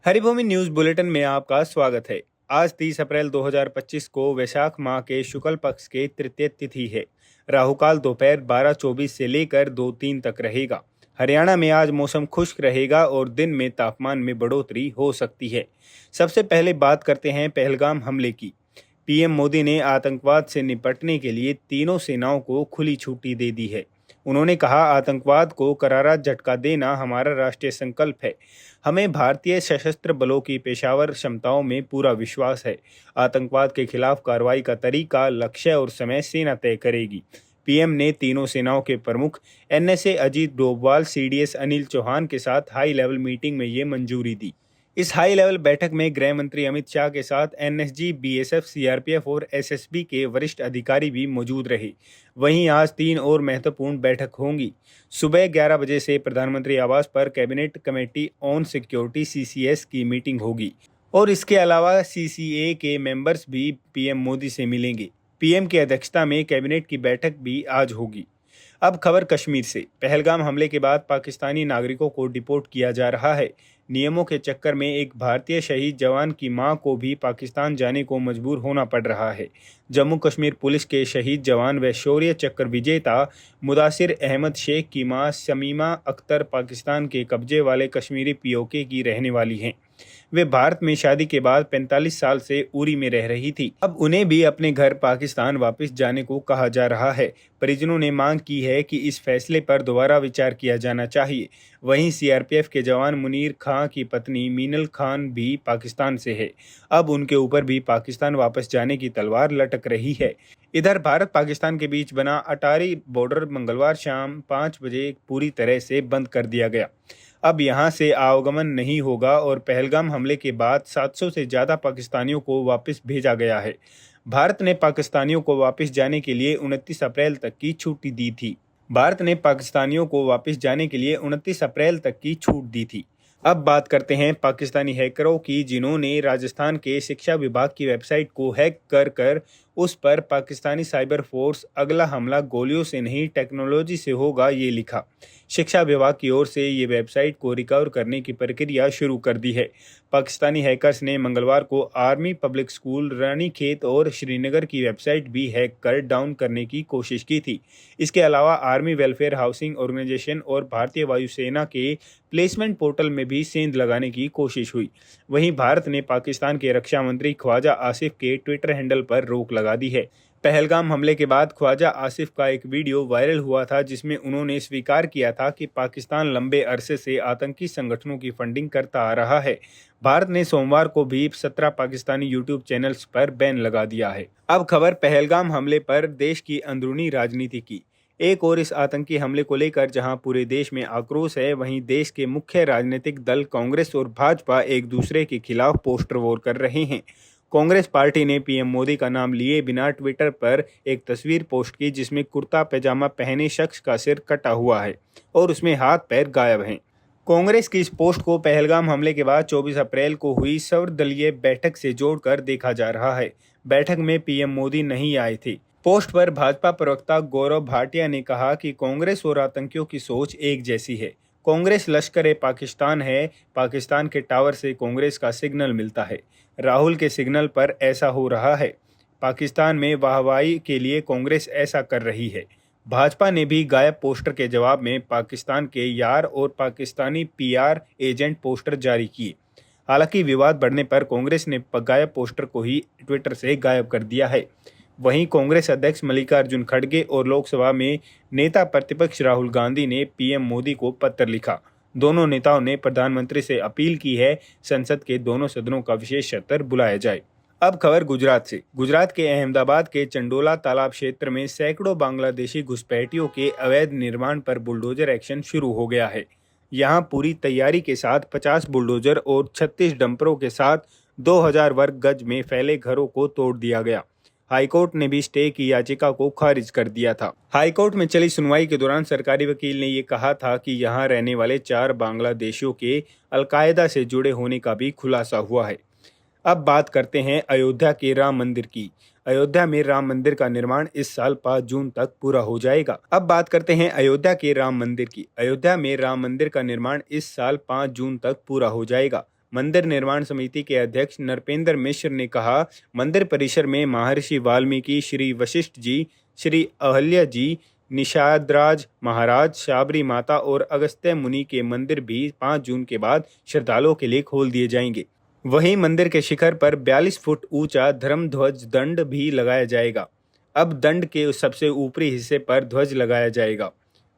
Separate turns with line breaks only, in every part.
Haribhoomi news bulletin में आपका स्वागत है। आज 30 अप्रैल 2025 को वैशाख माह के शुक्ल पक्ष के तृतीय तिथि है। राहुकाल दोपहर 12:24 से लेकर 2:03 तक रहेगा। हरियाणा में आज मौसम खुश्क रहेगा और दिन में तापमान में बढ़ोतरी हो सकती है। सबसे पहले बात करते हैं पहलगाम हमले की। पीएम मोदी ने आतंकवाद से निपटने के लिए तीनों सेनाओं को खुली छुट्टी दे दी है। उन्होंने कहा, आतंकवाद को करारा झटका देना हमारा राष्ट्रीय संकल्प है। हमें भारतीय सशस्त्र बलों की पेशेवर क्षमताओं में पूरा विश्वास है। आतंकवाद के खिलाफ कार्रवाई का तरीका, लक्ष्य और समय सेना तय करेगी। पीएम ने तीनों सेनाओं के प्रमुख एनएसए अजीत डोभाल, सीडीएस अनिल चौहान के साथ हाई लेवल मीटिंग में ये मंजूरी दी। इस हाई लेवल बैठक में गृह मंत्री अमित शाह के साथ एनएसजी, बीएसएफ, सीआरपीएफ और एसएसबी के वरिष्ठ अधिकारी भी मौजूद रहे। वहीं आज 3 और महत्वपूर्ण बैठक होंगी। सुबह 11 बजे से प्रधानमंत्री आवास पर cabinet committee on security CCS की मीटिंग होगी और इसके अलावा सीसीए के मेंबर्स भी पीएम मोदी से मिलेंगे। पीएम की अध्यक्षता में कैबिनेट की बैठक भी आज होगी। अब खबर कश्मीर से। पहलगाम हमले के बाद पाकिस्तानी नागरिकों को डिपोर्ट किया जा रहा है। नियमों के चक्कर में एक भारतीय शहीद जवान की मां को भी पाकिस्तान जाने को मजबूर होना पड़ रहा है। जम्मू कश्मीर पुलिस के शहीद जवान व शौर्य चक्र विजेता मुदासिर अहमद शेख की मां शमीमा अख्तर पाकिस्तान के कब्जे वाले कश्मीरी पीओके की रहने वाली हैं। वे भारत में शादी के बाद 45 साल से उरी में रह रही थी। अब उन्हें भी अपने घर पाकिस्तान वापस जाने को कहा जा रहा है। परिजनों ने मांग की है कि इस फैसले पर दोबारा विचार किया जाना चाहिए। वहीं सीआरपीएफ के जवान मुनीर खां की पत्नी मीनल खान भी पाकिस्तान से है। अब उनके ऊपर भी पाकिस्तान वापस जाने की तलवार लटक रही है। इधर भारत पाकिस्तान के बीच बना अटारी बॉर्डर मंगलवार शाम 5 बजे पूरी तरह से बंद कर दिया गया। अब यहां से आवागमन नहीं होगा और पहलगाम हमले के बाद 700 से ज़्यादा पाकिस्तानियों को वापस भेजा गया है। भारत ने पाकिस्तानियों को वापस जाने के लिए 29 अप्रैल तक की छुट्टी दी थी। भारत ने पाकिस्तानियों को वापस जाने के लिए 29 अप्रैल तक की छूट दी थी। अब बात करते हैं पाकिस्तानी हैकरों की, जिन्होंने राजस्थान के शिक्षा विभाग की वेबसाइट को हैक कर उस पर पाकिस्तानी साइबर फोर्स अगला हमला गोलियों से नहीं टेक्नोलॉजी से होगा ये लिखा। शिक्षा विभाग की ओर से ये वेबसाइट को रिकवर करने की प्रक्रिया शुरू कर दी है। पाकिस्तानी हैकर्स ने मंगलवार को आर्मी पब्लिक स्कूल, रानीखेत और श्रीनगर की वेबसाइट भी हैक कर डाउन करने की कोशिश की थी। इसके अलावा आर्मी वेलफेयर हाउसिंग ऑर्गेनाइजेशन और भारतीय वायुसेना के प्लेसमेंट पोर्टल में भी सेंध लगाने की कोशिश हुई। वहीं भारत ने पाकिस्तान के रक्षा मंत्री ख्वाजा आसिफ के ट्विटर हैंडल पर रोक लगा दी है। पहलगाम हमले के बाद ख्वाजा आसिफ का एक वीडियो वायरल हुआ था, जिसमें उन्होंने स्वीकार किया था कि पाकिस्तान लंबे अरसे से आतंकी संगठनों की फंडिंग करता आ रहा है। भारत ने सोमवार को भी 17 पाकिस्तानी यूट्यूब चैनल्स पर बैन लगा दिया है। अब खबर पहलगाम हमले पर देश की अंदरूनी राजनीति की। एक और इस आतंकी हमले को लेकर जहां पूरे देश में आक्रोश है, वहीं देश के मुख्य राजनीतिक दल कांग्रेस और भाजपा एक दूसरे के खिलाफ पोस्टर वॉर कर रहे हैं। कांग्रेस पार्टी ने पीएम मोदी का नाम लिए बिना ट्विटर पर एक तस्वीर पोस्ट की, जिसमें कुर्ता पैजामा पहने शख्स का सिर कटा हुआ है और उसमें हाथ पैर गायब हैं। कांग्रेस की इस पोस्ट को पहलगाम हमले के बाद 24 अप्रैल को हुई सर्वदलीय बैठक से जोड़कर देखा जा रहा है। बैठक में पीएम मोदी नहीं आए थे। पोस्ट पर भाजपा प्रवक्ता गौरव भाटिया ने कहा कि कांग्रेस और आतंकियों की सोच एक जैसी है। कांग्रेस लश्कर पाकिस्तान है। पाकिस्तान के टावर से कांग्रेस का सिग्नल मिलता है। राहुल के सिग्नल पर ऐसा हो रहा है। पाकिस्तान में वाहवाही के लिए कांग्रेस ऐसा कर रही है। भाजपा ने भी गायब पोस्टर के जवाब में पाकिस्तान के यार और पाकिस्तानी पीआर एजेंट पोस्टर जारी किए। हालांकि विवाद बढ़ने पर कांग्रेस ने गायब पोस्टर को ही ट्विटर से गायब कर दिया है। वहीं कांग्रेस अध्यक्ष मल्लिकार्जुन खड़गे और लोकसभा में नेता प्रतिपक्ष राहुल गांधी ने पीएम मोदी को पत्र लिखा। दोनों नेताओं ने प्रधानमंत्री से अपील की है संसद के दोनों सदनों का विशेष सत्र बुलाया जाए। अब खबर गुजरात से। गुजरात के अहमदाबाद के चंडोला तालाब क्षेत्र में सैकड़ों बांग्लादेशी घुसपैठियों के अवैध निर्माण पर बुलडोजर एक्शन शुरू हो गया है। यहां पूरी तैयारी के साथ 50 बुलडोजर और 36 डंपरों के साथ 2000 वर्ग गज में फैले घरों को तोड़ दिया गया। हाईकोर्ट ने भी स्टे की याचिका को खारिज कर दिया था। हाईकोर्ट में चली सुनवाई के दौरान सरकारी वकील ने ये कहा था कि यहां रहने वाले 4 बांग्लादेशियों के अलकायदा से जुड़े होने का भी खुलासा हुआ है। अब बात करते हैं अयोध्या के राम मंदिर की। अयोध्या में राम मंदिर का निर्माण इस साल 5 जून तक पूरा हो जाएगा। अब बात करते हैं अयोध्या के राम मंदिर की। अयोध्या में राम मंदिर का निर्माण इस साल 5 जून तक पूरा हो जाएगा। मंदिर निर्माण समिति के अध्यक्ष नरपेंद्र मिश्र ने कहा, मंदिर परिसर में महर्षि वाल्मीकि, श्री वशिष्ठ जी, श्री अहल्या जी, निषादराज महाराज, शाबरी माता और अगस्त्य मुनि के मंदिर भी 5 जून के बाद श्रद्धालुओं के लिए खोल दिए जाएंगे। वहीं मंदिर के शिखर पर 42 फुट ऊंचा धर्म ध्वज दंड भी लगाया जाएगा। अब दंड के सबसे ऊपरी हिस्से पर ध्वज लगाया जाएगा।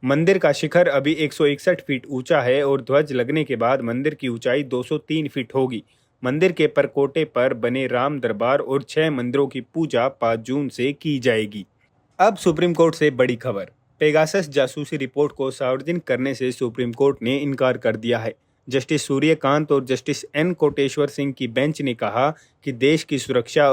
मंदिर का शिखर अभी 161 फीट ऊंचा है और ध्वज लगने के बाद मंदिर की ऊंचाई 203 फीट होगी। मंदिर के परकोटे पर बने राम दरबार और 6 मंदिरों की पूजा 5 जून से की जाएगी। अब सुप्रीम कोर्ट से बड़ी खबर। पेगासस जासूसी रिपोर्ट को सार्वजनिक करने से सुप्रीम कोर्ट ने इनकार कर दिया है। जस्टिस सूर्यकांत और जस्टिस एन कोटेश्वर सिंह की बेंच ने कहा कि देश की सुरक्षा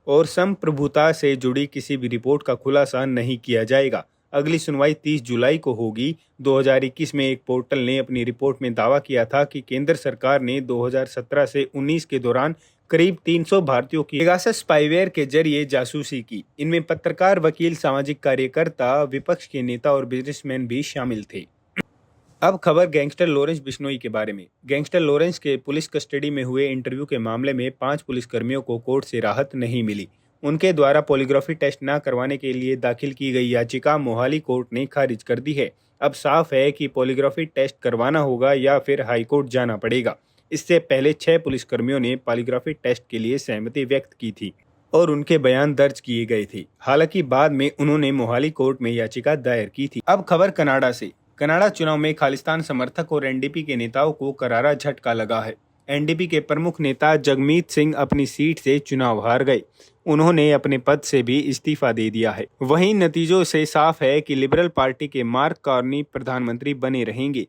और संप्रभुता से जुड़ी किसी भी रिपोर्ट का खुलासा नहीं किया जाएगा। अगली सुनवाई 30 जुलाई को होगी। 2021 में एक पोर्टल ने अपनी रिपोर्ट में दावा किया था कि केंद्र सरकार ने 2017 से 19 के दौरान करीब 300 भारतीयों की पेगासस स्पाईवेयर के जरिए जासूसी की। इनमें पत्रकार, वकील, सामाजिक कार्यकर्ता, विपक्ष के नेता और बिजनेसमैन भी शामिल थे। अब खबर गैंगस्टर लॉरेंस बिश्नोई के बारे में। गैंगस्टर लॉरेंस के पुलिस कस्टडी में हुए इंटरव्यू के मामले में 5 पुलिसकर्मियों को कोर्ट से राहत नहीं मिली। उनके द्वारा पॉलीग्राफी टेस्ट न करवाने के लिए दाखिल की गई याचिका मोहाली कोर्ट ने खारिज कर दी है। अब साफ है कि पॉलीग्राफी टेस्ट करवाना होगा या फिर हाईकोर्ट जाना पड़ेगा। इससे पहले 6 पुलिसकर्मियों ने पॉलीग्राफी टेस्ट के लिए सहमति व्यक्त की थी और उनके बयान दर्ज किए गए थे। हालांकि बाद में उन्होंने मोहाली कोर्ट में याचिका दायर की थी। अब खबर कनाडा से। कनाडा चुनाव में खालिस्तान समर्थक और एनडीपी के नेताओं को करारा झटका लगा है। एनडीपी के प्रमुख नेता जगमीत सिंह अपनी सीट से चुनाव हार गए। उन्होंने अपने पद से भी इस्तीफा दे दिया है। वहीं नतीजों से साफ है कि लिबरल पार्टी के मार्क कार्नी प्रधानमंत्री बने रहेंगे।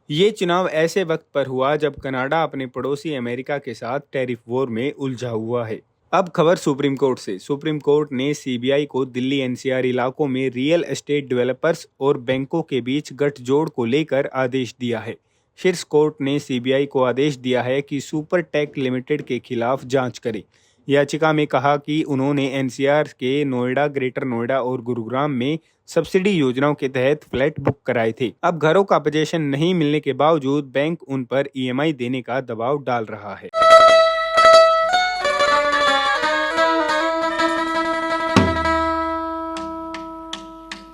ये चुनाव ऐसे वक्त पर हुआ जब कनाडा अपने पड़ोसी अमेरिका के साथ टैरिफ वॉर में उलझा हुआ है। अब खबर सुप्रीम कोर्ट से। सुप्रीम कोर्ट ने सीबीआई को दिल्ली एनसीआर इलाकों में रियल एस्टेट डेवलपर्स और बैंकों के बीच गठजोड़ को लेकर आदेश दिया है। शीर्ष कोर्ट ने सीबीआई को आदेश दिया है कि सुपरटेक लिमिटेड के खिलाफ जांच करे। याचिका में कहा कि उन्होंने एनसीआर के नोएडा, ग्रेटर नोएडा और गुरुग्राम में सब्सिडी योजनाओं के तहत फ्लैट बुक कराए थे। अब घरों का पोजीशन नहीं मिलने के बावजूद बैंक उन पर ईएमआई देने का दबाव डाल रहा है।